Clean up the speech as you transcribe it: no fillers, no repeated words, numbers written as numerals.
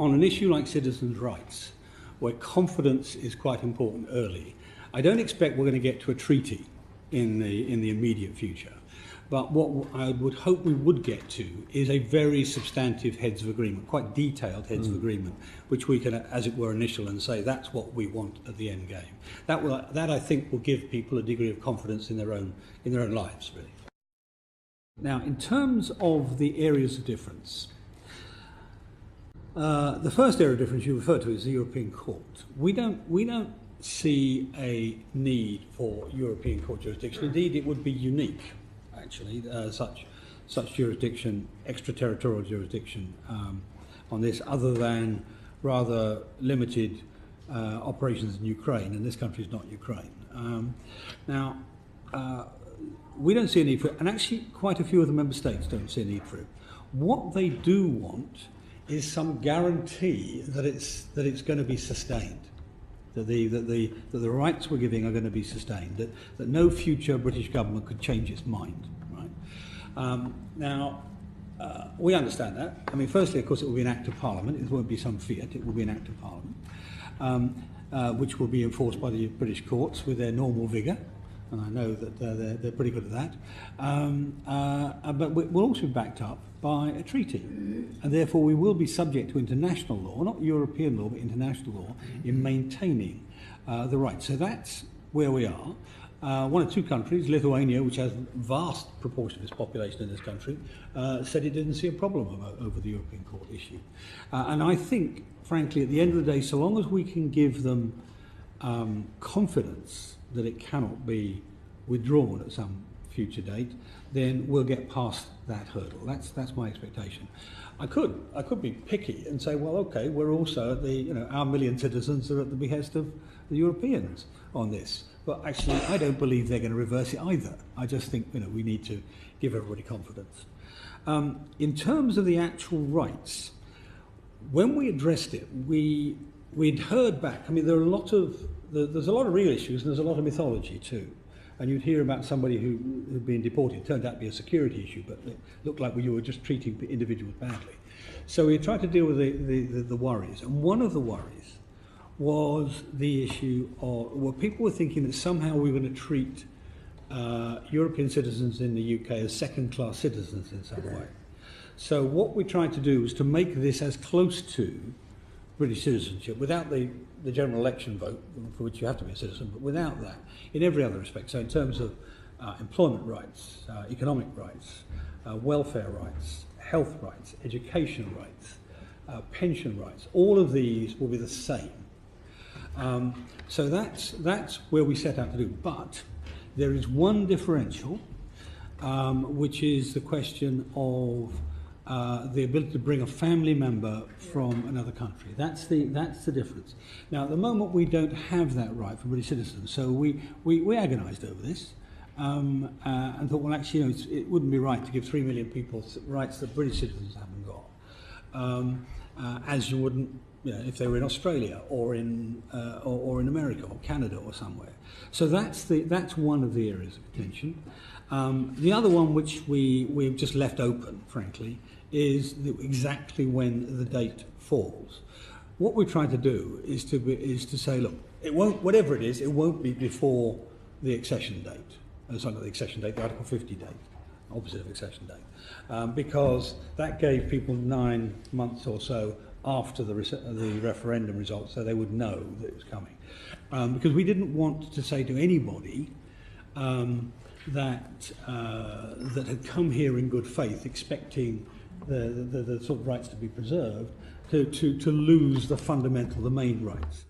on an issue like citizens' rights, where confidence is quite important early, I don't expect we're going to get to a treaty in the immediate future. But what I would hope we would get to is a very substantive heads of agreement, quite detailed heads of agreement, which we can, as it were, initial and say that's what we want at the end game. That I think will give people a degree of confidence in their own lives, really. Now, in terms of the areas of difference, the first area of difference you refer to is the European Court. We don't see a need for European Court jurisdiction. Indeed, it would be unique, actually, such jurisdiction, extraterritorial jurisdiction on this, other than rather limited operations in Ukraine, and this country is not Ukraine. We don't see a need for it, and actually quite a few of the member states don't see a need for it. What they do want is some guarantee that it's going to be sustained, that the rights we're giving are going to be sustained, that no future British government could change its mind. Right? We understand that. I mean, firstly, of course, it will be an act of Parliament. It won't be some fiat. It will be an act of Parliament, which will be enforced by the British courts with their normal vigour. And I know that they're pretty good at that. But we'll also be backed up by a treaty. And therefore we will be subject to international law, not European law, but international law, in maintaining the rights. So that's where we are. One or two countries, Lithuania, which has a vast proportion of its population in this country, said it didn't see a problem over the European Court issue. And I think, frankly, at the end of the day, so long as we can give them confidence that it cannot be withdrawn at some future date, then we'll get past that hurdle. That's my expectation. I could be picky and say, well, okay, we're also at our million citizens are at the behest of the Europeans on this. But actually, I don't believe they're going to reverse it either. I just think we need to give everybody confidence. In terms of the actual rights, when we addressed it, we'd heard back. I mean, there's a lot of real issues and there's a lot of mythology too. And you'd hear about somebody who'd been deported. It turned out to be a security issue, but it looked like you were just treating individuals badly. So we tried to deal with the worries. And one of the worries was the issue of, well, people were thinking that somehow we were going to treat European citizens in the UK as second-class citizens in some way. So what we tried to do was to make this as close to British citizenship, without the general election vote, for which you have to be a citizen, but without that, in every other respect. So in terms of employment rights, economic rights, welfare rights, health rights, education rights, pension rights, all of these will be the same. So that's where we set out to do. But there is one differential, which is the question of the ability to bring a family member from another country. That's the difference. Now, at the moment, we don't have that right for British citizens, so we agonised over this and thought, well, actually, it wouldn't be right to give 3 million people rights that British citizens haven't got, as you wouldn't, if they were in Australia or in America or Canada or somewhere. So that's one of the areas of attention. The other one, which we've just left open, frankly, is exactly when the date falls. What we're trying to do is to say, look, it won't, whatever it is, it won't be before the accession date. It's not the accession date, the Article 50 date, opposite of accession date, because that gave people 9 months or so after the referendum results, so they would know that it was coming. Because we didn't want to say to anybody that had come here in good faith, expecting the sort of rights to be preserved, to lose the main rights.